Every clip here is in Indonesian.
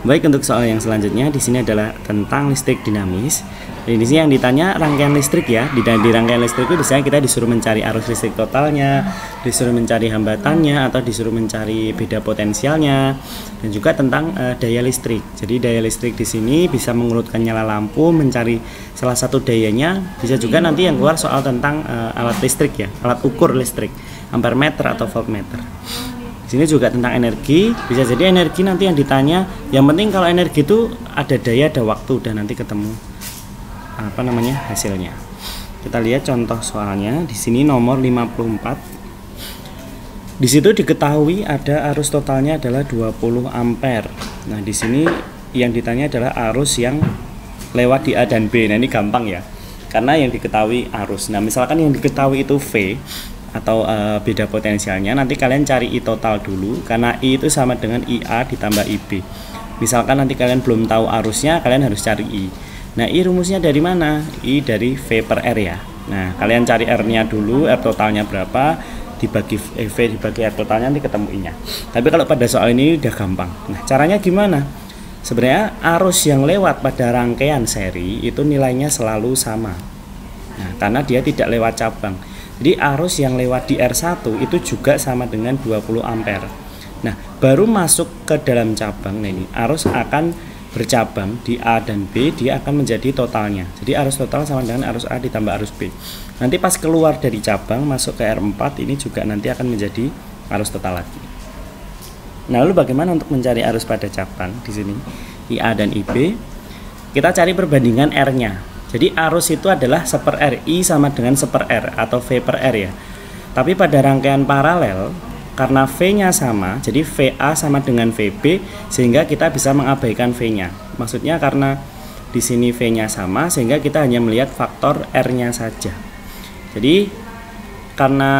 Baik, untuk soal yang selanjutnya di sini adalah tentang listrik dinamis. Di sini yang ditanya rangkaian listrik ya. Di rangkaian listrik itu biasanya kita disuruh mencari arus listrik totalnya, disuruh mencari hambatannya, atau disuruh mencari beda potensialnya, dan juga tentang daya listrik. Jadi daya listrik di sini bisa mengurutkan nyala lampu, mencari salah satu dayanya. Bisa juga nanti yang keluar soal tentang alat listrik ya, alat ukur listrik, ampermeter atau voltmeter. Sini juga tentang energi, bisa jadi energi nanti yang ditanya. Yang penting kalau energi itu ada daya, ada waktu, dan nanti ketemu hasilnya. Kita lihat contoh soalnya di sini nomor 54. Di situ diketahui ada arus totalnya adalah 20 ampere. Nah, di sini yang ditanya adalah arus yang lewat di A dan B. Nah, ini gampang ya. Karena yang diketahui arus. Nah, misalkan yang diketahui itu V atau beda potensialnya, nanti kalian cari I total dulu, karena I itu sama dengan IA ditambah IB. Misalkan nanti kalian belum tahu arusnya, kalian harus cari I. Nah, I rumusnya dari mana? I dari V per R ya. Nah, kalian cari R nya dulu, R totalnya berapa, dibagi V dibagi R totalnya, nanti ketemu I nya. Tapi kalau pada soal ini udah gampang. Nah, caranya gimana? Sebenarnya arus yang lewat pada rangkaian seri itu nilainya selalu sama. Nah, karena dia tidak lewat cabang. Jadi arus yang lewat di R1 itu juga sama dengan 20 ampere. Nah, baru masuk ke dalam cabang, nah ini arus akan bercabang di A dan B, dia akan menjadi totalnya. Jadi arus total sama dengan arus A ditambah arus B. Nanti pas keluar dari cabang masuk ke R4, ini juga nanti akan menjadi arus total lagi. Nah, lalu bagaimana untuk mencari arus pada cabang di sini? IA dan IB. Kita cari perbandingan R-nya. Jadi arus itu adalah 1/R, I sama dengan 1/R atau V per R ya. Tapi pada rangkaian paralel, karena V-nya sama, jadi VA sama dengan VB, sehingga kita bisa mengabaikan V-nya. Maksudnya karena di sini V-nya sama, sehingga kita hanya melihat faktor R-nya saja. Jadi karena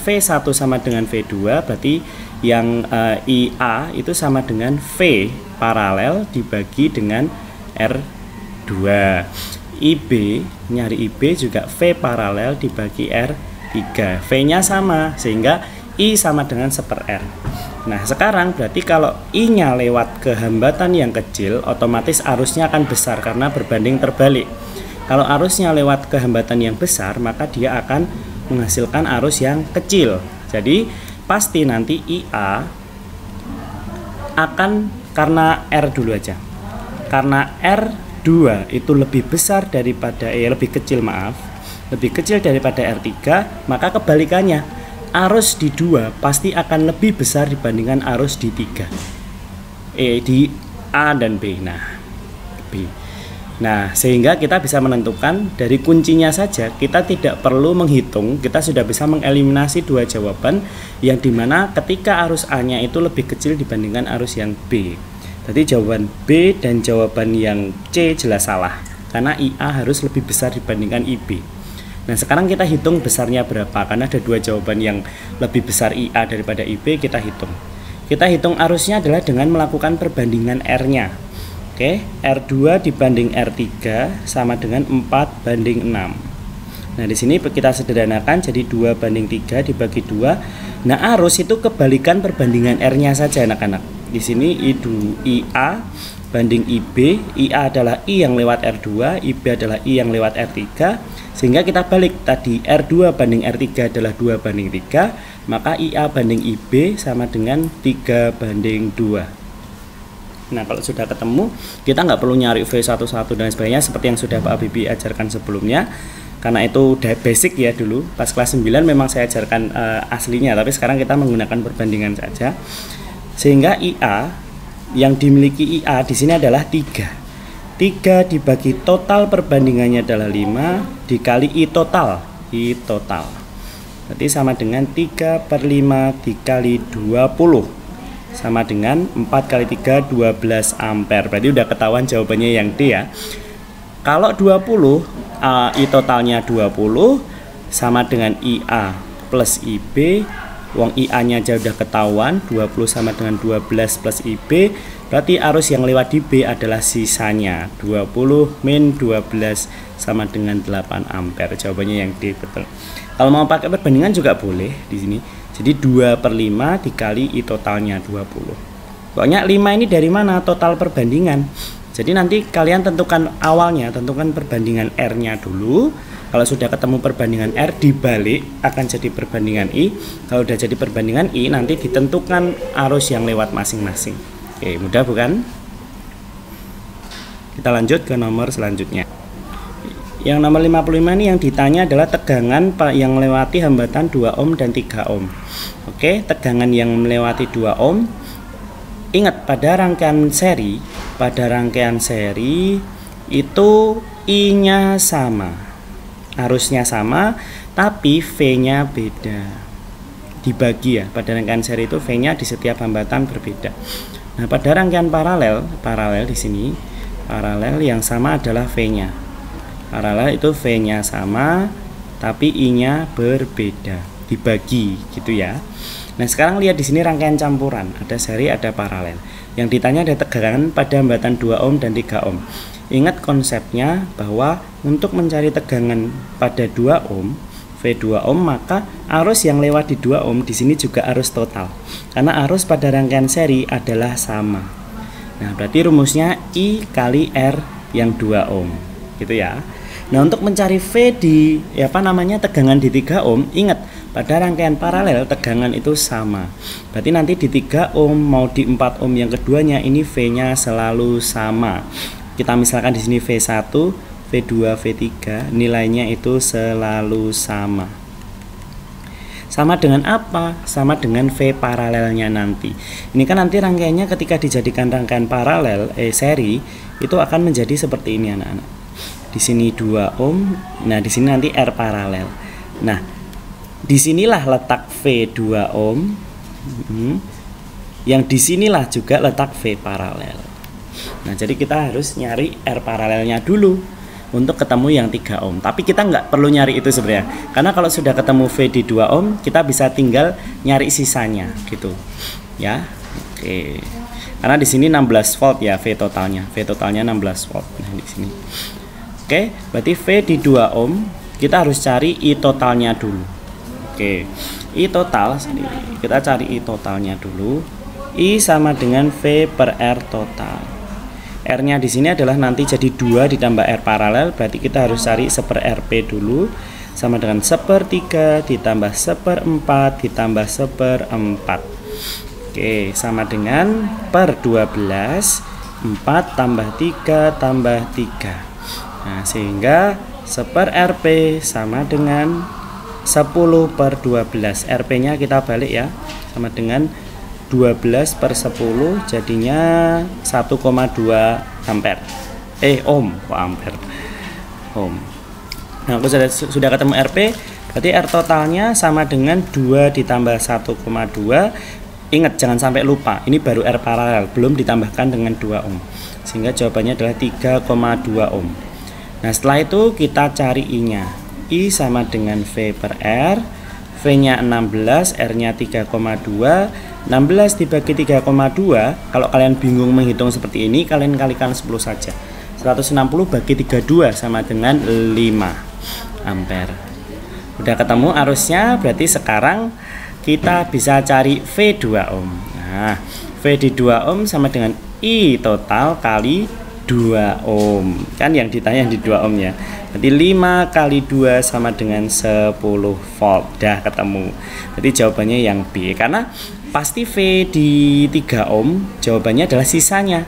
V1 sama dengan V2, berarti yang IA itu sama dengan V paralel dibagi dengan R2. IB, nyari IB juga V paralel dibagi R3. V-nya sama, sehingga I sama dengan 1/R. Nah, sekarang berarti kalau I-nya lewat ke hambatan yang kecil, otomatis arusnya akan besar karena berbanding terbalik. Kalau arusnya lewat ke hambatan yang besar, maka dia akan menghasilkan arus yang kecil. Jadi, pasti nanti IA akan, karena R dulu aja. Karena R2 itu lebih besar daripada lebih kecil daripada R3, maka kebalikannya arus di 2 pasti akan lebih besar dibandingkan arus di 3, di A dan B. Nah, sehingga kita bisa menentukan dari kuncinya saja, kita tidak perlu menghitung, kita sudah bisa mengeliminasi dua jawaban yang dimana ketika arus A nya itu lebih kecil dibandingkan arus yang B. Jadi jawaban B dan jawaban yang C jelas salah, karena IA harus lebih besar dibandingkan IB. Nah, sekarang kita hitung besarnya berapa, karena ada dua jawaban yang lebih besar IA daripada IB, kita hitung. Kita hitung arusnya adalah dengan melakukan perbandingan R-nya. Oke, R2 dibanding R3 sama dengan 4/6. Nah, di sini kita sederhanakan jadi 2/3 dibagi 2. Nah, arus itu kebalikan perbandingan R-nya saja anak-anak. Di sini IA banding IB, IA adalah I yang lewat R2, IB adalah I yang lewat R3, sehingga kita balik tadi R2 banding R3 adalah 2/3, maka IA banding IB sama dengan 3/2. Nah, kalau sudah ketemu, kita nggak perlu nyari V11 dan sebagainya seperti yang sudah Pak Habibie ajarkan sebelumnya, karena itu udah basic ya dulu. Pas kelas 9 memang saya ajarkan aslinya, tapi sekarang kita menggunakan perbandingan saja. Sehingga IA yang dimiliki IA di sini adalah 3. 3 dibagi total perbandingannya adalah 5 dikali I total. Berarti sama dengan 3/5 dikali 20. Sama dengan 4 kali 3, 12 ampere. Berarti udah ketahuan jawabannya yang D ya. Kalau 20, I totalnya 20 sama dengan IA plus IB. Wong IA-nya aja udah ketahuan, 20 sama dengan 12 plus IB, berarti arus yang lewat di B adalah sisanya 20 min 12 sama dengan 8 ampere. Jawabannya yang D, betul. Kalau mau pakai perbandingan juga boleh di sini. Jadi 2/5 dikali I totalnya 20. Pokoknya 5 ini dari mana? Total perbandingan. Jadi nanti kalian tentukan awalnya, tentukan perbandingan R-nya dulu. Kalau sudah ketemu perbandingan R, dibalik akan jadi perbandingan I. Kalau udah jadi perbandingan I, nanti ditentukan arus yang lewat masing-masing. Oke, mudah bukan? Kita lanjut ke nomor selanjutnya. Yang nomor 55 ini yang ditanya adalah tegangan yang melewati hambatan 2 ohm dan 3 ohm. Oke, tegangan yang melewati 2 ohm. Ingat, pada rangkaian seri itu I-nya sama, arusnya sama, tapi V-nya beda. Dibagi ya, pada rangkaian seri itu V-nya di setiap hambatan berbeda. Nah, pada rangkaian paralel di sini, paralel yang sama adalah V-nya. Paralel itu V-nya sama, tapi I-nya berbeda, dibagi gitu ya. Nah, sekarang lihat di sini rangkaian campuran, ada seri, ada paralel. Yang ditanya ada tegangan pada hambatan 2 ohm dan 3 ohm. Ingat konsepnya bahwa untuk mencari tegangan pada 2 ohm, V2 ohm, maka arus yang lewat di 2 ohm di sini juga arus total. Karena arus pada rangkaian seri adalah sama. Nah, berarti rumusnya I kali R yang 2 ohm, gitu ya. Nah, untuk mencari V di tegangan di 3 ohm, ingat pada rangkaian paralel tegangan itu sama. Berarti nanti di 3 ohm mau di 4 ohm yang keduanya ini V-nya selalu sama. Kita misalkan di sini V1, V2, V3, nilainya itu selalu sama. Sama dengan apa? Sama dengan V paralelnya nanti. Ini kan nanti rangkaiannya ketika dijadikan rangkaian paralel seri itu akan menjadi seperti ini anak-anak. Di sini 2 ohm, nah di sini nanti R paralel. Nah, disinilah letak V2 ohm, yang disinilah juga letak V paralel. Nah, jadi kita harus nyari R paralelnya dulu untuk ketemu yang 3 ohm. Tapi kita nggak perlu nyari itu sebenarnya, karena kalau sudah ketemu V di 2 ohm, kita bisa tinggal nyari sisanya gitu ya. Oke, karena di sini 16 volt ya V totalnya 16 volt. Nah, di sini. Oke, berarti V di 2 ohm, kita harus cari I totalnya dulu. Oke, I total, kita cari I totalnya dulu. I sama dengan V per R total. R-nya di sini adalah nanti jadi 2 ditambah R paralel, berarti kita harus cari 1/RP dulu. Sama dengan 1/3 ditambah 1/4 ditambah 1/4. Oke, sama dengan per 12, 4 tambah 3 tambah 3. Nah, sehingga 1/RP sama dengan 10/12. RP-nya kita balik ya, sama dengan 12/10, jadinya 1,2 ampere. Ohm, kok ampere? Ohm. Nah, aku sudah ketemu RP, berarti R totalnya sama dengan 2 ditambah 1,2. Ingat, jangan sampai lupa, ini baru R paralel, belum ditambahkan dengan 2 ohm. Sehingga jawabannya adalah 3,2 ohm. Nah, setelah itu kita cari I-nya. I sama dengan V per R. V-nya 16, R-nya 3,2. 16 dibagi 3,2, kalau kalian bingung menghitung seperti ini, kalian kalikan 10 saja. 160 bagi 32 sama dengan 5 ampere. Udah ketemu arusnya, berarti sekarang kita bisa cari V2 ohm. Nah, V di 2 ohm sama dengan I total kali 2 ohm. Kan yang ditanya di 2 ohm ya. Berarti 5 kali 2 sama dengan 10 volt. Dah ketemu. Berarti jawabannya yang B. Karena pasti V di 3 ohm, jawabannya adalah sisanya.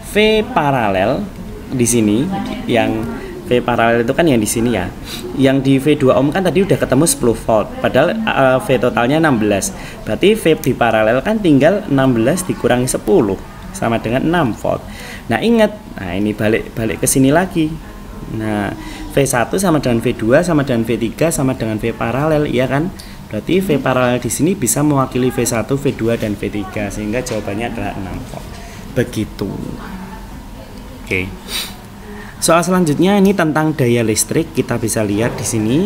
V paralel di sini, yang V paralel itu kan yang di sini ya. Yang di V2 ohm kan tadi udah ketemu 10 volt. Padahal V totalnya 16. Berarti V di paralel kan tinggal 16 dikurangi 10 sama dengan 6 volt. Nah, ingat, nah ini balik ke sini lagi. Nah, V1 sama dengan V2 sama dengan V3 sama dengan V paralel, iya kan? Berarti V paralel di sini bisa mewakili V1, V2 dan V3, sehingga jawabannya adalah 6 volt. Begitu. Oke. Soal selanjutnya ini tentang daya listrik. Kita bisa lihat di sini.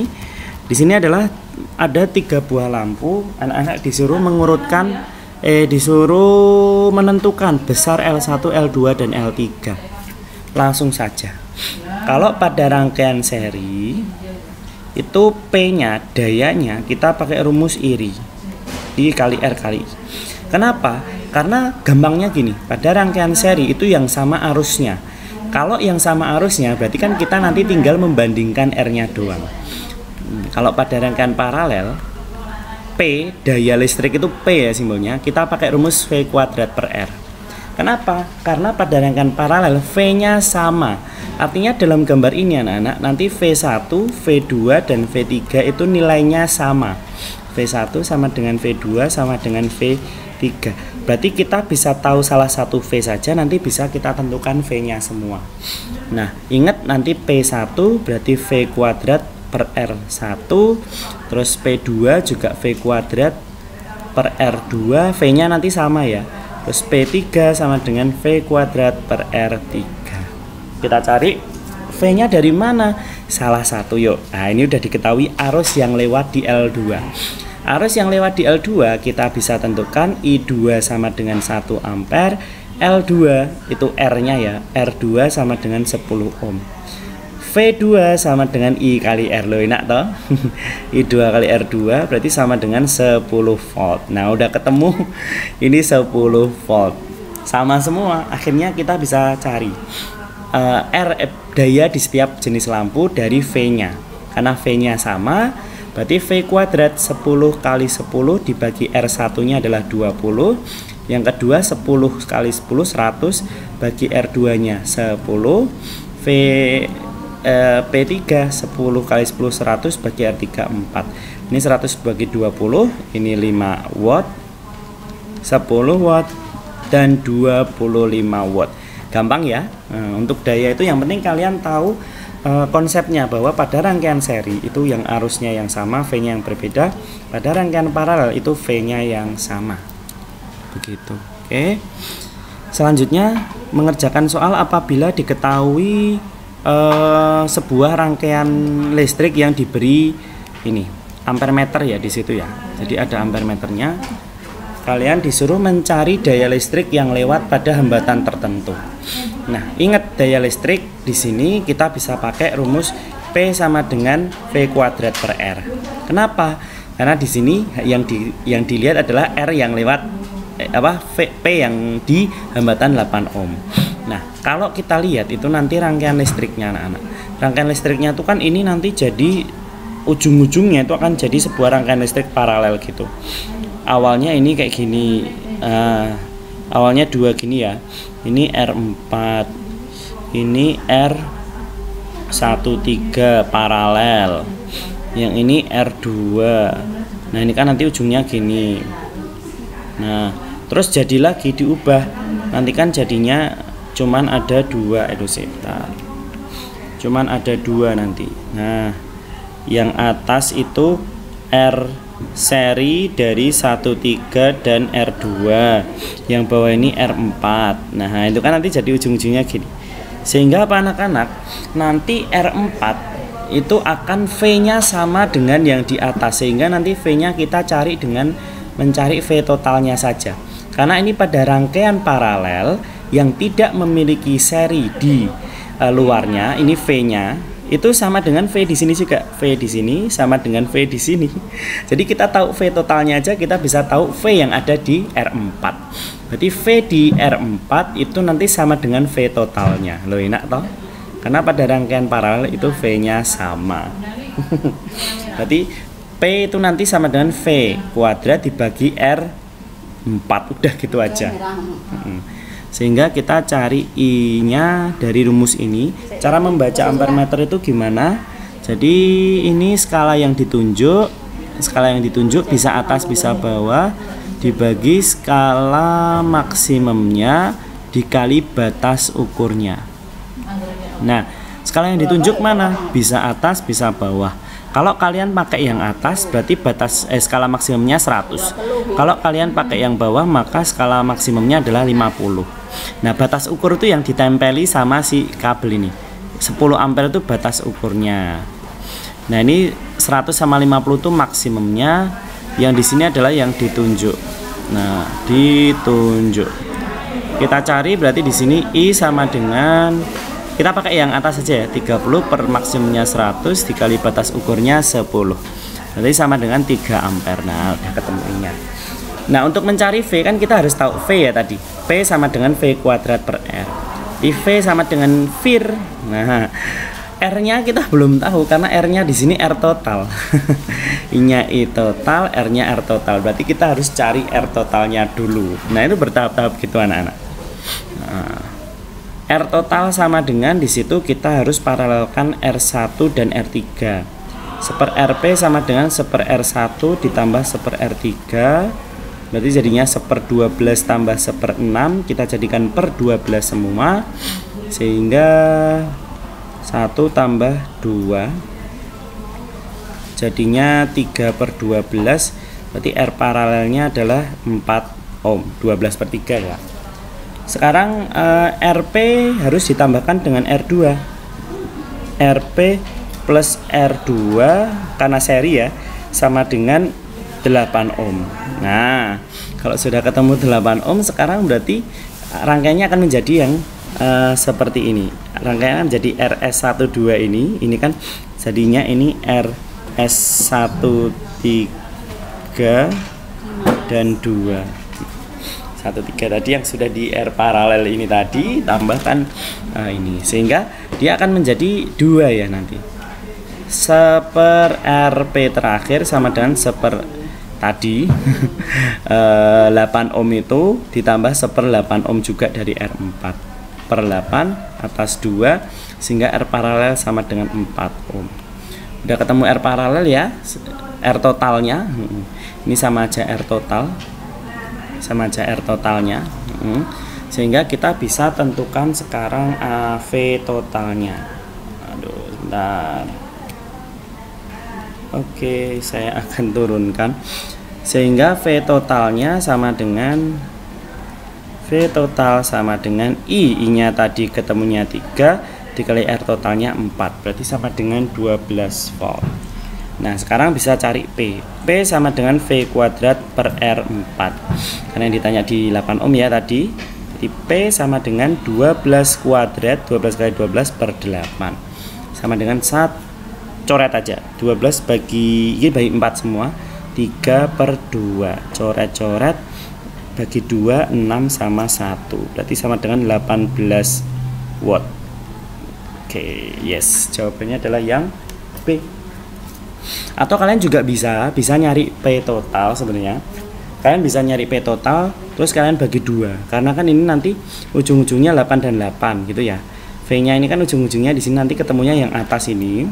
Di sini adalah ada 3 buah lampu. Anak-anak disuruh mengurutkan disuruh menentukan besar L1, L2 dan L3. Langsung saja. Kalau pada rangkaian seri itu P-nya, dayanya kita pakai rumus iri, I kali R kali I. Kenapa? Karena gampangnya gini, pada rangkaian seri itu yang sama arusnya. Kalau yang sama arusnya berarti kan kita nanti tinggal membandingkan R-nya doang. Kalau pada rangkaian paralel, P, daya listrik itu P ya simbolnya, kita pakai rumus V kuadrat per R. Kenapa? Karena pada rangkaian paralel V-nya sama. Artinya dalam gambar ini anak-anak, nanti V1, V2, dan V3 itu nilainya sama. V1 sama dengan V2 sama dengan V3. Berarti kita bisa tahu salah satu V saja, nanti bisa kita tentukan V-nya semua. Nah, ingat nanti P1 berarti V kuadrat per R1, terus P2 juga V kuadrat per R2, V-nya nanti sama ya. Terus P3 sama dengan V kuadrat per R3. Kita cari V-nya dari mana? Salah satu yuk. Nah, ini udah diketahui arus yang lewat di L2. Arus yang lewat di L2 kita bisa tentukan I2 sama dengan 1 ampere, L2 itu R-nya ya, R2 sama dengan 10 ohm. V2 sama dengan I kali R, loh enak toh. I2 kali R2 berarti sama dengan 10 volt. Nah, udah ketemu ini 10 volt. Sama semua, akhirnya kita bisa cari daya di setiap jenis lampu dari V-nya. Karena V-nya sama, berarti V kuadrat 10 kali 10 dibagi R1 nya adalah 20. Yang kedua 10 kali 10 100 bagi R2 nya 10. P3 10 kali 10 100 bagi R3 4. Ini 100 bagi 20, ini 5 watt, 10 watt, dan 25 watt. Gampang ya. Untuk daya itu yang penting kalian tahu konsepnya, bahwa pada rangkaian seri itu yang arusnya yang sama, V-nya yang berbeda. Pada rangkaian paralel itu V-nya yang sama. Begitu. Oke. Selanjutnya mengerjakan soal apabila diketahui sebuah rangkaian listrik yang diberi ini ampere meter ya di situ ya. Jadi ada ampere meternya. Kalian disuruh mencari daya listrik yang lewat pada hambatan tertentu. Nah, ingat daya listrik di sini kita bisa pakai rumus P sama dengan V kuadrat per R. Kenapa? Karena di sini yang dilihat adalah R yang lewat P yang di hambatan 8 ohm. Nah, kalau kita lihat itu nanti rangkaian listriknya anak-anak. Rangkaian listriknya itu kan ini nanti jadi ujung-ujungnya itu akan jadi sebuah rangkaian listrik paralel gitu. Awalnya ini kayak gini, awalnya 2 gini ya. Ini R4, ini R13 paralel, yang ini R2. Nah, ini kan nanti ujungnya gini. Nah, terus jadi lagi diubah. Nanti kan jadinya cuman ada 2 sebentar. Cuman ada 2 nanti. Nah, yang atas itu R seri dari 13 dan R2, yang bawah ini R4. Nah, itu kan nanti jadi ujung-ujungnya gini. Sehingga apa anak-anak? Nanti R4 itu akan V-nya sama dengan yang di atas, sehingga nanti V-nya kita cari dengan mencari V totalnya saja. Karena ini pada rangkaian paralel yang tidak memiliki seri di luarnya, ini V-nya itu sama dengan V di sini juga. V di sini sama dengan V di sini. Jadi kita tahu V totalnya aja, kita bisa tahu V yang ada di R4. Berarti V di R4 itu nanti sama dengan V totalnya. Loh enak toh? Karena pada rangkaian paralel itu V-nya sama. Berarti P itu nanti sama dengan V kuadrat dibagi R4. Udah gitu aja. Sehingga kita cari I-nya dari rumus ini. Cara membaca ampere meter itu gimana? Jadi ini skala yang ditunjuk. Skala yang ditunjuk bisa atas bisa bawah, dibagi skala maksimumnya dikali batas ukurnya. Nah, skala yang ditunjuk mana? Bisa atas bisa bawah. Kalau kalian pakai yang atas berarti skala maksimumnya 100. Kalau kalian pakai yang bawah maka skala maksimumnya adalah 50. Nah, batas ukur itu yang ditempeli sama si kabel ini. 10 ampere itu batas ukurnya. Nah, ini 100 sama 50 itu maksimumnya. Yang di sini adalah yang ditunjuk. Nah, ditunjuk. Kita cari berarti di sini I sama dengan, kita pakai yang atas saja ya, 30 per maksimumnya 100 dikali batas ukurnya 10. Berarti sama dengan 3 ampere. Nah, udah ketemu I-nya. Nah, untuk mencari V kan kita harus tahu V ya tadi. V sama dengan V kuadrat per R. IV sama dengan VIR. Nah, R-nya kita belum tahu karena R-nya di sini R total. I-nya I total, R-nya R total. Berarti kita harus cari R totalnya dulu. Nah, itu bertahap-tahap gitu anak-anak. Nah, R total sama dengan di situ kita harus paralelkan R1 dan R3. 1/RP sama dengan 1/R1 ditambah 1/R3. Berarti jadinya 1/12 tambah 1/6. Kita jadikan per 12 semua. Sehingga 1 tambah 2 jadinya 3/12. Berarti R paralelnya adalah 4 ohm. 12/3 ya. Sekarang RP harus ditambahkan dengan R2. RP plus R2 karena seri ya sama dengan 8 ohm. Nah, kalau sudah ketemu 8 ohm sekarang berarti rangkaiannya akan menjadi yang seperti ini. Rangkaiannya menjadi RS12 ini kan jadinya ini RS13 dan 2. 13 tadi yang sudah di R paralel ini tadi tambahkan ini sehingga dia akan menjadi 2 ya nanti. 1/RP terakhir sama dengan 1/, tadi 8 ohm itu ditambah 1/8 ohm juga dari R4 per 8 atas 2 sehingga R paralel sama dengan 4 ohm. Udah ketemu R paralel ya, R totalnya ini sama aja R total, sama aja R totalnya. Sehingga kita bisa tentukan sekarang V totalnya. Aduh, bentar. Oke, saya akan turunkan sehingga V totalnya sama dengan V total sama dengan I-nya tadi ketemunya 3 dikali R totalnya 4, berarti sama dengan 12 volt. Nah, sekarang bisa cari P. P sama dengan V kuadrat per R4 karena yang ditanya di 8 ohm ya tadi. Jadi P sama dengan 12 kuadrat, 12 kali 12 per 8 sama dengan 1. Coret aja 12 bagi 4 semua 3/2 coret-coret bagi 2 6 sama 1 berarti sama dengan 18 watt. Oke, yes, jawabannya adalah yang B. Atau kalian juga bisa nyari P total. Sebenarnya kalian bisa nyari P total terus kalian bagi 2 karena kan ini nanti ujung-ujungnya 8 dan 8 gitu ya. V-nya ini kan ujung-ujungnya di sini nanti ketemunya yang atas ini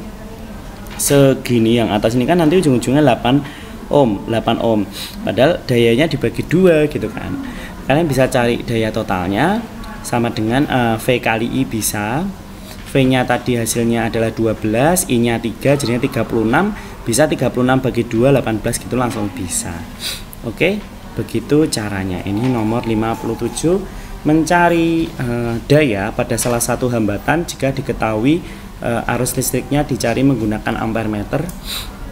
segini, yang atas ini kan nanti ujung-ujungnya 8 ohm. Padahal dayanya dibagi 2 gitu kan. Kalian bisa cari daya totalnya sama dengan V kali I bisa. V-nya tadi hasilnya adalah 12, I-nya 3 jadinya 36. Bisa 36 bagi 2 18 gitu langsung bisa. Oke, begitu caranya. Ini nomor 57 mencari daya pada salah satu hambatan jika diketahui arus listriknya dicari menggunakan ampere meter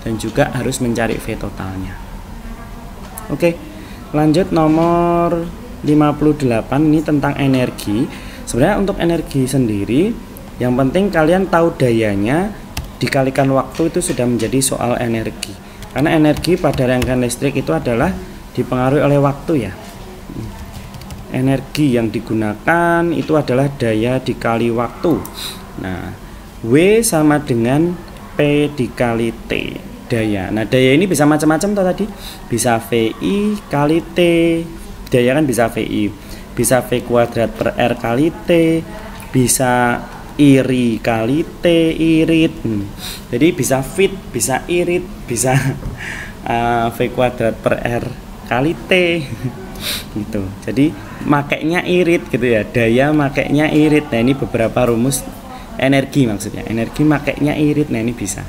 dan juga harus mencari V totalnya. Oke, lanjut nomor 58 ini tentang energi. Sebenarnya untuk energi sendiri yang penting kalian tahu dayanya dikalikan waktu itu sudah menjadi soal energi. Karena energi pada rangkaian listrik itu adalah dipengaruhi oleh waktu ya. Energi yang digunakan itu adalah daya dikali waktu. Nah, W sama dengan P dikali T daya. Nah, daya ini bisa macam-macam toh tadi. Bisa VI kali T. Daya kan bisa VI. Bisa V kuadrat per R kali T. Bisa iri kali T irit. Jadi bisa fit, bisa irit, bisa V kuadrat per R kali T. Gitu. Jadi makainya irit gitu ya. Daya makainya irit. Nah, ini beberapa rumus energi maksudnya. Energi makainya irit. Nah, ini bisa.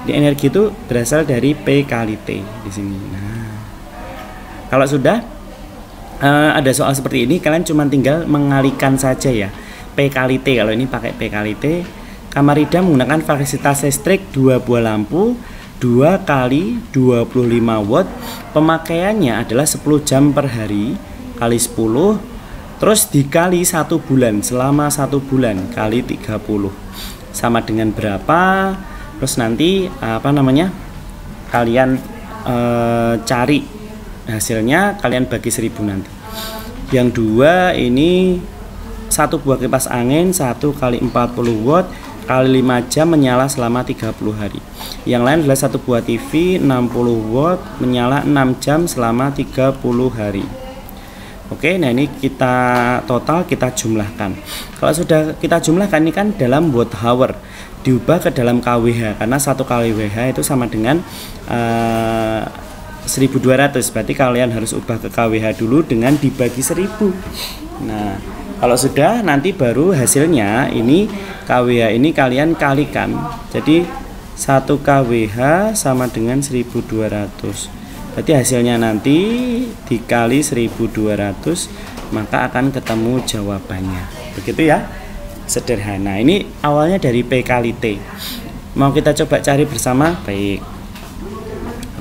Jadi energi itu berasal dari P kali T di sini. Nah, kalau sudah ada soal seperti ini, kalian cuma tinggal mengalihkan saja ya. P kali T, kalau ini pakai P kali T. Kamarida menggunakan fasilitas listrik 2 buah lampu 2 kali 25 watt. Pemakaiannya adalah 10 jam per hari kali 10, terus dikali 1 bulan, selama 1 bulan kali 30 sama dengan berapa. Terus nanti kalian cari hasilnya kalian bagi 1000 nanti. Yang dua ini satu buah kipas angin 1 kali 40 watt kali 5 jam menyala selama 30 hari. Yang lain adalah satu buah TV 60 watt menyala 6 jam selama 30 hari. Oke, nah ini kita total kita jumlahkan. Kalau sudah kita jumlahkan ini kan dalam watt hour, diubah ke dalam kWh karena 1 kWh itu sama dengan 1200. Berarti kalian harus ubah ke kWh dulu dengan dibagi 1000. Nah, kalau sudah nanti baru hasilnya ini kWh ini kalian kalikan. Jadi 1 kWh sama dengan 1200. Berarti hasilnya nanti dikali 1200 maka akan ketemu jawabannya. Begitu ya. Sederhana. Ini awalnya dari P kali T. Mau kita coba cari bersama? Baik.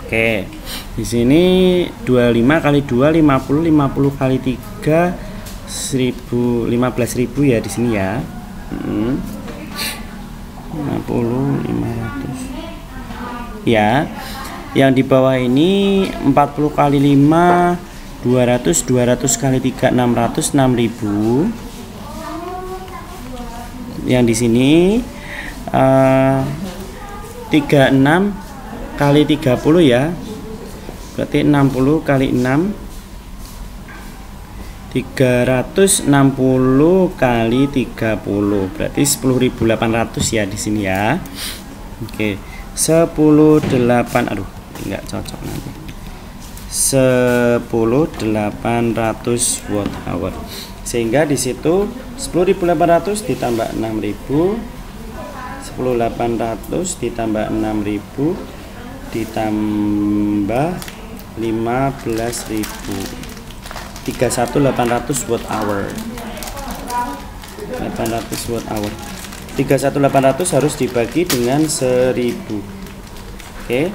Oke. Di sini 25 kali 2 50, 50 kali 3 1000, 15.000 ya di sini ya. 50 500. Ya. Yang di bawah ini 40 kali 5 200, 200 kali 3 600, 6.000. Yang di sini 36 kali 30 ya. Berarti 60 kali 6 360 kali 30. Berarti 10.800 ya di sini ya. Oke. 10.8, aduh enggak cocok nanti. 10.800 watt hour. Sehingga di situ 10.800 ditambah 6.000, 10.800 ditambah 6.000 ditambah 15.000, 31.800 watt hour. 800 watt hour. 31.800 harus dibagi dengan 1000. Oke.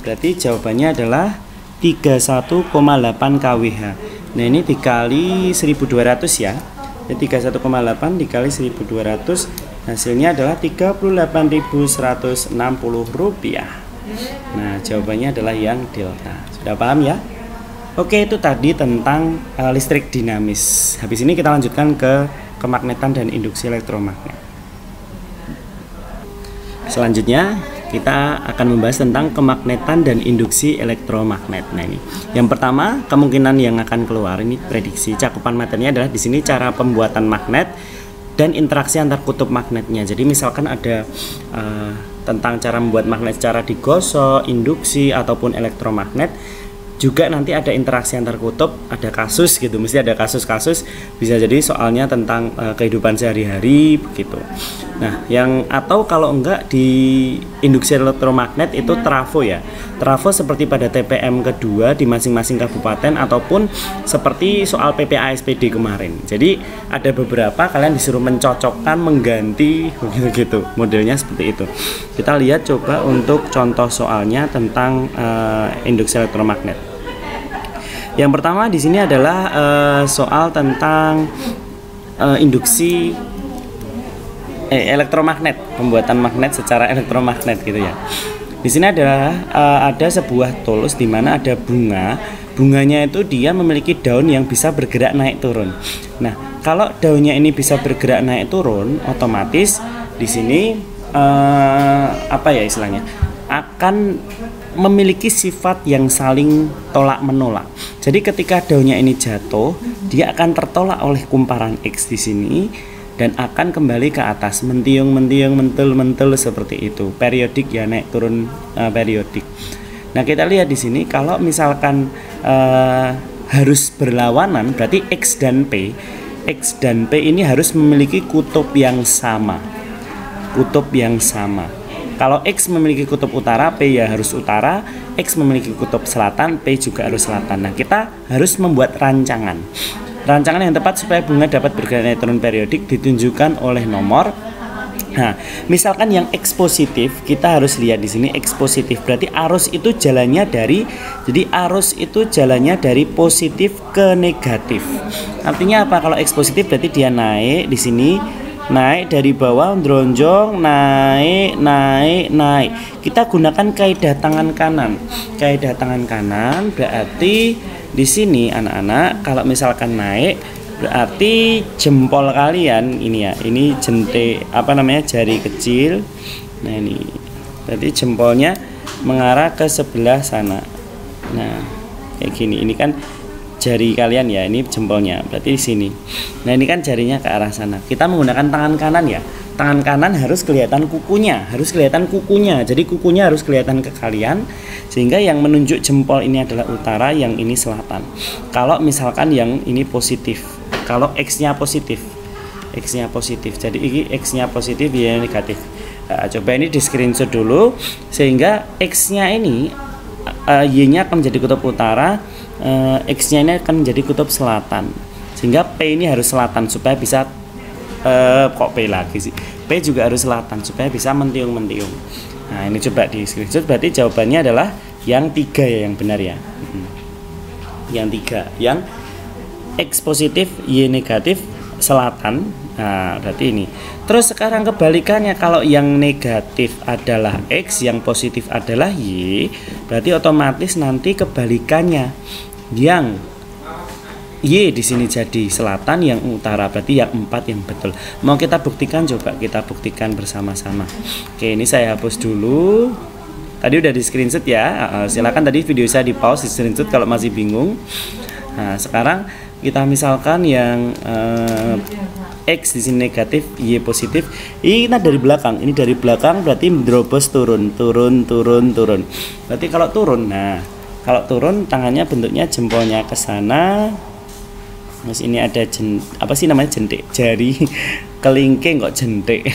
Berarti jawabannya adalah 31,8 kWh. Nah, ini dikali 1200 ya. Jadi 31,8 dikali 1200 hasilnya adalah 38.160 rupiah. Nah, jawabannya adalah yang delta. Sudah paham ya? Oke, itu tadi tentang listrik dinamis. Habis ini kita lanjutkan ke kemagnetan dan induksi elektromagnet. Selanjutnya kita akan membahas tentang kemagnetan dan induksi elektromagnet. Nah, ini yang pertama, kemungkinan yang akan keluar ini prediksi cakupan materinya adalah di sini cara pembuatan magnet dan interaksi antar kutub magnetnya. Jadi misalkan ada tentang cara membuat magnet secara digosok, induksi ataupun elektromagnet. Juga nanti ada interaksi antar kutub, ada kasus gitu, mesti ada kasus-kasus, bisa jadi soalnya tentang kehidupan sehari-hari begitu. Nah, yang atau kalau enggak di induksi elektromagnet itu trafo ya. Trafo seperti pada TPM kedua di masing-masing kabupaten ataupun seperti soal PPASPD kemarin. Jadi ada beberapa kalian disuruh mencocokkan, mengganti begitu-gitu. Modelnya seperti itu. Kita lihat coba untuk contoh soalnya tentang induksi elektromagnet. Yang pertama di sini adalah soal tentang induksi elektromagnet, pembuatan magnet secara elektromagnet gitu ya. Di sini adalah ada sebuah tools di mana ada bunga. Bunganya itu dia memiliki daun yang bisa bergerak naik turun. Nah, kalau daunnya ini bisa bergerak naik turun, otomatis di sini apa ya istilahnya? Akan memiliki sifat yang saling tolak menolak. Jadi ketika daunnya ini jatuh, dia akan tertolak oleh kumparan X di sini dan akan kembali ke atas, mentiung, mentul seperti itu. Periodik ya, naik turun periodik. Nah, kita lihat di sini kalau misalkan harus berlawanan, berarti X dan P ini harus memiliki kutub yang sama. Kutub yang sama. Kalau X memiliki kutub utara, P ya harus utara. X memiliki kutub selatan, P juga harus selatan. Nah, kita harus membuat rancangan. Rancangan yang tepat supaya bunga dapat bergerak naik turun periodik ditunjukkan oleh nomor. Nah, misalkan yang X positif, kita harus lihat di sini X positif. Berarti arus itu jalannya dari positif ke negatif. Artinya apa? Kalau X positif berarti dia naik di sini naik dari bawah, ndronjong, naik, naik, naik. Kita gunakan kaidah tangan kanan. Kaidah tangan kanan berarti di sini anak-anak kalau misalkan naik berarti jempol kalian ini ya, ini jentik jari kecil. Nah ini berarti jempolnya mengarah ke sebelah sana. Nah kayak gini, ini kan jari kalian ya, ini jempolnya berarti di sini. Nah ini kan jarinya ke arah sana. Kita menggunakan tangan kanan ya. Tangan kanan harus kelihatan kukunya, jadi kukunya harus kelihatan ke kalian, sehingga yang menunjuk jempol ini adalah utara, yang ini selatan. Kalau misalkan yang ini positif, kalau X-nya positif, jadi ini X-nya positif, Y-nya negatif. Nah, coba ini di screenshot dulu, sehingga X-nya ini Y-nya akan menjadi kutub utara, X-nya ini akan menjadi kutub selatan, sehingga P ini harus selatan supaya bisa kok P lagi sih, P juga harus selatan supaya bisa mentiung-mentiung. Nah ini coba di screenshot, berarti jawabannya adalah yang 3 ya, yang benar ya, yang 3, yang X positif Y negatif selatan. Nah berarti ini. Terus sekarang kebalikannya, kalau yang negatif adalah X, yang positif adalah Y, berarti otomatis nanti kebalikannya, yang Y di sini jadi selatan, yang utara, berarti yang 4 yang betul. Mau kita buktikan? Coba kita buktikan bersama-sama. Oke, ini saya hapus dulu. Tadi udah di screenshot ya. Silakan tadi video saya di pause, di screenshot kalau masih bingung. Nah, sekarang kita misalkan yang X di sini negatif, Y positif. Ini kita dari belakang. Ini dari belakang berarti drobos turun. Berarti kalau turun, nah kalau turun tangannya bentuknya jempolnya ke sana. Terus ini ada jentik, jari kelingking kok jentik.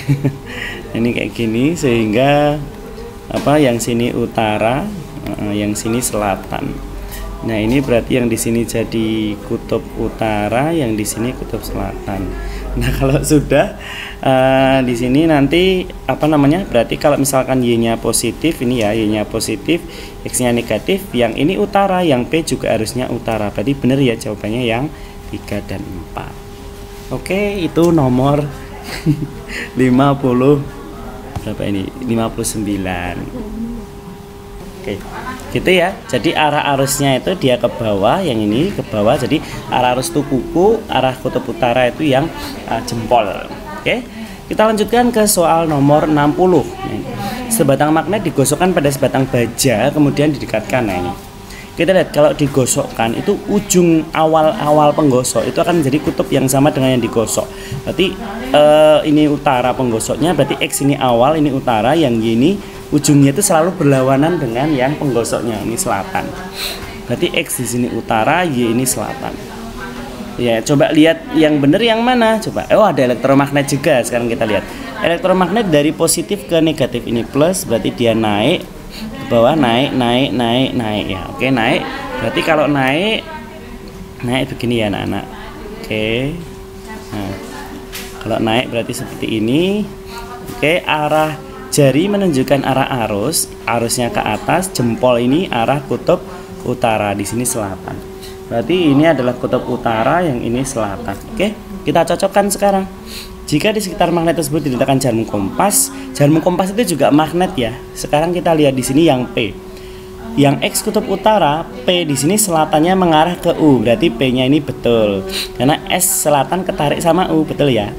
Ini kayak gini, sehingga yang sini utara, yang sini selatan. Nah ini berarti yang di sini jadi kutub utara, yang di sini kutub selatan. Nah kalau sudah di sini nanti berarti kalau misalkan Y-nya positif, ini ya Y-nya positif, X-nya negatif, yang ini utara, yang P juga harusnya utara. Berarti benar ya jawabannya yang 3 dan 4. Oke, itu nomor 50 berapa ini? 59. Oke, gitu ya. Jadi arah arusnya itu dia ke bawah, yang ini ke bawah. Jadi arah arus itu kuku, arah kutub utara itu yang jempol. Oke, kita lanjutkan ke soal nomor 60. Sebatang magnet digosokkan pada sebatang baja, kemudian didekatkan. Nah ini kita lihat, kalau digosokkan itu ujung awal penggosok itu akan menjadi kutub yang sama dengan yang digosok. Berarti ini utara penggosoknya, berarti X ini awal, ini utara, yang Y ini ujungnya itu selalu berlawanan dengan yang penggosoknya, ini selatan. Berarti X di sini utara, Y ini selatan. Ya, coba lihat yang benar yang mana? Coba. Oh, ada elektromagnet juga. Sekarang kita lihat. Elektromagnet dari positif ke negatif, ini plus, berarti dia naik ke bawah, naik ya. Oke, naik. Berarti kalau naik begini ya anak-anak. Oke. Nah, kalau naik berarti seperti ini. Oke, arah jari menunjukkan arah arus, arusnya ke atas, jempol ini arah kutub utara, di sini selatan. Berarti ini adalah kutub utara, yang ini selatan. Oke, kita cocokkan sekarang. Jika di sekitar magnet tersebut diletakkan jarum kompas itu juga magnet ya. Sekarang kita lihat di sini yang P. Yang X kutub utara, P di sini selatannya mengarah ke U, berarti P-nya ini betul. Karena S selatan ketarik sama U, betul ya.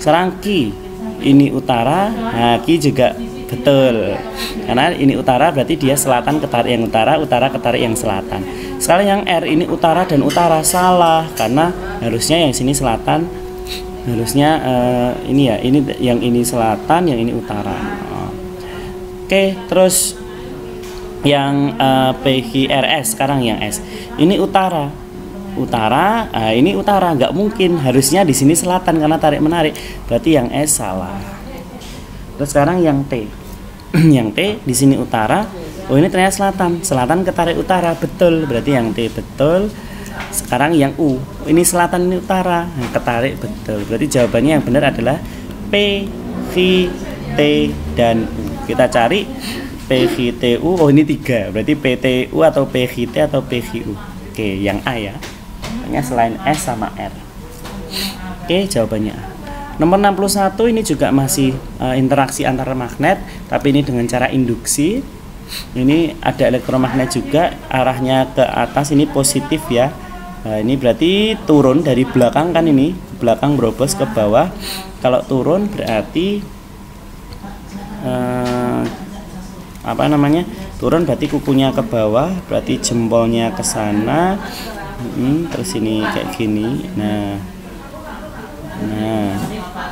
Sekarang Q, ini utara, nah Q juga betul. Karena ini utara berarti dia selatan ketarik yang utara, utara ketarik yang selatan. Sekarang yang R ini utara dan utara, salah, karena harusnya yang sini selatan, harusnya ini ya, ini yang ini selatan, yang ini utara. Oke, terus yang PQRS, sekarang yang S ini utara, ini utara, nggak mungkin, harusnya di sini selatan karena tarik menarik, berarti yang S salah. Terus sekarang yang T, yang T di sini utara, oh ini ternyata selatan ketarik utara, betul, berarti yang T betul. Sekarang yang U, ini selatan ini utara, nah, ketarik betul, berarti jawabannya yang benar adalah P, Q, T dan U. Kita cari P, Q, T, U, oh ini 3, berarti P, T, U atau P, Q, T atau P, Q, U. Oke, yang A ya, hanya selain S sama R. Oke, jawabannya A. Nomor 61 ini juga masih interaksi antar magnet, tapi ini dengan cara induksi. Ini ada elektromagnet juga, arahnya ke atas ini positif ya. Nah, ini berarti turun dari belakang kan, ini belakang berobos ke bawah. Kalau turun berarti turun berarti kukunya ke bawah, berarti jempolnya ke sana. Terus ini kayak gini. Nah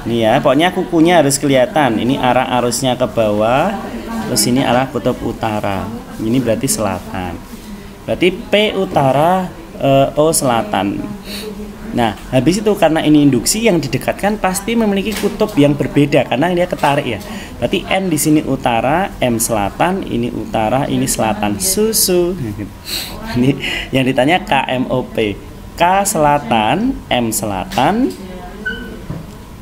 ini ya, pokoknya kukunya harus kelihatan. Ini arah arusnya ke bawah, terus ini arah kutub utara. Ini berarti selatan. Berarti P utara, O selatan. Nah, habis itu karena ini induksi, yang didekatkan pasti memiliki kutub yang berbeda karena dia ketarik ya. Berarti N di sini utara, M selatan, ini utara, ini selatan. Susu. Ini yang ditanya KMOP. K selatan, M selatan,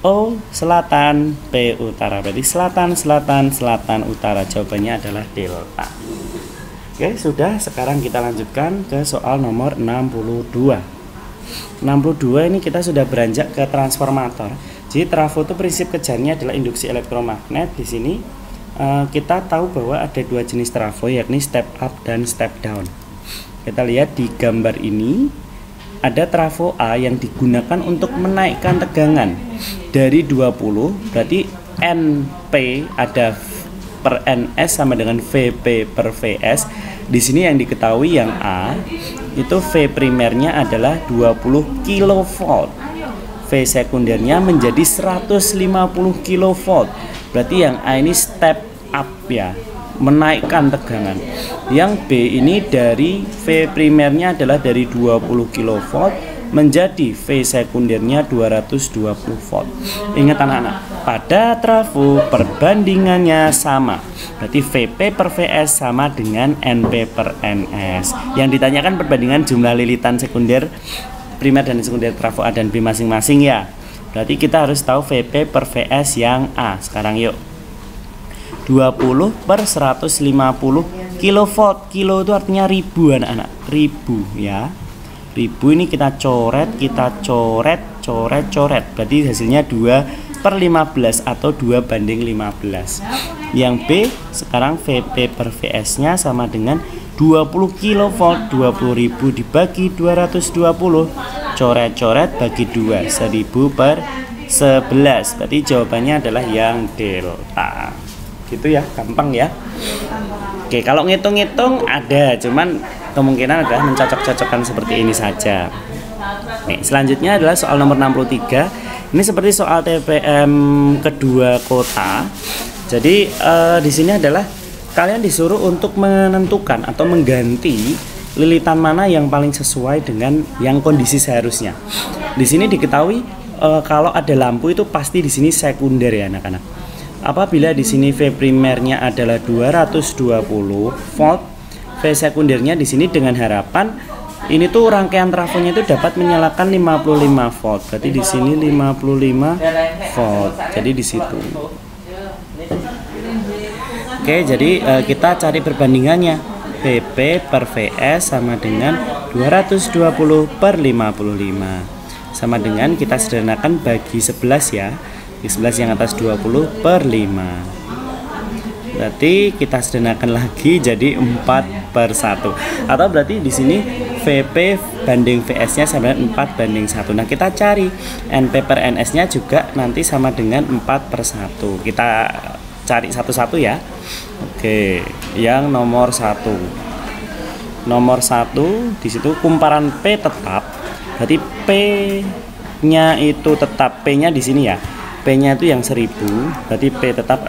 O selatan, P utara. Berarti selatan, selatan, selatan, utara. Jawabannya adalah delta. Oke, sudah. Sekarang kita lanjutkan ke soal nomor 62. 62 ini kita sudah beranjak ke transformator. Jadi trafo itu prinsip kejarnya adalah induksi elektromagnet. Di sini kita tahu bahwa ada dua jenis trafo, yakni step up dan step down. Kita lihat di gambar ini ada trafo A yang digunakan untuk menaikkan tegangan dari 20, berarti NP ada per NS sama dengan VP per VS. Di sini yang diketahui yang A itu V primernya adalah 20 kV, V sekundernya menjadi 150 kV. Berarti yang A ini step up ya, menaikkan tegangan. Yang B ini dari V primernya adalah dari 20 kV menjadi V sekundernya 220 volt. Ingat anak-anak, pada trafo perbandingannya sama. Berarti VP per VS sama dengan NP per NS. Yang ditanyakan perbandingan jumlah lilitan sekunder, primer dan sekunder trafo A dan B masing-masing ya. Berarti kita harus tahu VP per VS yang A. Sekarang yuk. 20 per 150 kilovolt. Kilo itu artinya ribu anak-anak. Ribu ya. Ribu ini kita coret, coret. Berarti hasilnya 2 per 15 atau 2 banding 15. Yang B sekarang VP per VS nya sama dengan 20 kV, 20.000 dibagi 220. Coret bagi 2, 1000 per 11. Berarti jawabannya adalah yang delta. Gitu ya, gampang ya. Oke, kalau ngitung-ngitung ada, cuman kemungkinan adalah mencocok-cocokkan seperti ini saja. Nih, selanjutnya adalah soal nomor 63. Ini seperti soal TPM kedua kota. Jadi di sini adalah kalian disuruh untuk menentukan atau mengganti lilitan mana yang paling sesuai dengan yang kondisi seharusnya. Di sini diketahui kalau ada lampu itu pasti di sini sekunder ya anak-anak. Apabila di sini V primernya adalah 220 volt, V sekundernya di sini dengan harapan ini tuh rangkaian trafonya itu dapat menyalakan 55 volt. Berarti di sini 55 volt. Jadi di situ. Oke, jadi kita cari perbandingannya. VP per VS sama dengan 220 per 55. Sama dengan kita sederhanakan bagi 11 ya. Di 11 yang atas 20 per 5. Berarti kita sederhanakan lagi jadi 4 per 1. Atau berarti di sini VP banding VS-nya sama dengan 4 banding 1. Nah, kita cari NP per NS-nya juga nanti sama dengan 4 per 1. Kita cari satu-satu ya. Oke, yang nomor 1. Nomor 1 di situ kumparan P tetap. Berarti P-nya itu tetap, P-nya di sini ya. P-nya itu yang 1000, berarti P tetap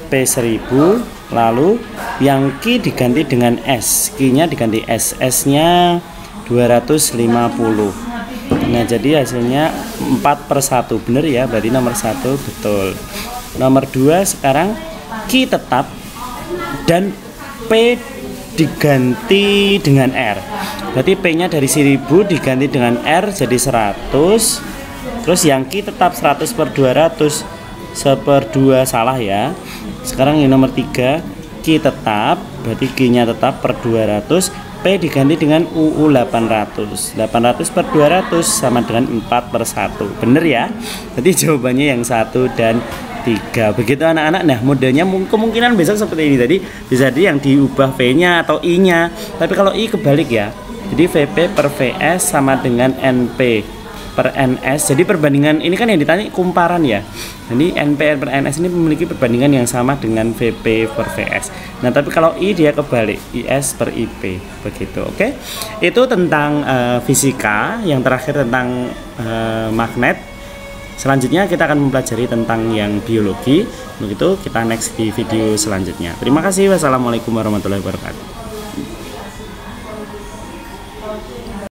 P 1000, lalu yang Q diganti dengan S, Q-nya diganti S, S-nya 250. Nah, jadi hasilnya 4 per 1, bener ya, berarti nomor 1 betul. Nomor 2 sekarang Q tetap dan P diganti dengan R. Berarti P-nya dari 1000 diganti dengan R jadi 100. Terus yang Q tetap 100 per 200. 1/2 salah ya. Sekarang yang nomor 3 Q tetap, berarti Q-nya tetap per 200. P diganti dengan UU 800. 800 per 200 sama dengan 4/1. Bener ya? Jadi jawabannya yang 1 dan 3. Begitu anak-anak. Nah, modelnya kemungkinan besok seperti ini. Tadi bisa jadi yang diubah V-nya atau I-nya. Tapi kalau I kebalik ya. Jadi VP per VS sama dengan NP per NS. Jadi perbandingan ini kan yang ditanya kumparan ya. Jadi NP per NS ini memiliki perbandingan yang sama dengan VP per VS. Nah, tapi kalau I dia kebalik, IS per IP begitu. Oke. Itu tentang fisika. Yang terakhir tentang magnet. Selanjutnya kita akan mempelajari tentang yang biologi. Begitu kita next di video selanjutnya. Terima kasih. Wassalamualaikum warahmatullahi wabarakatuh.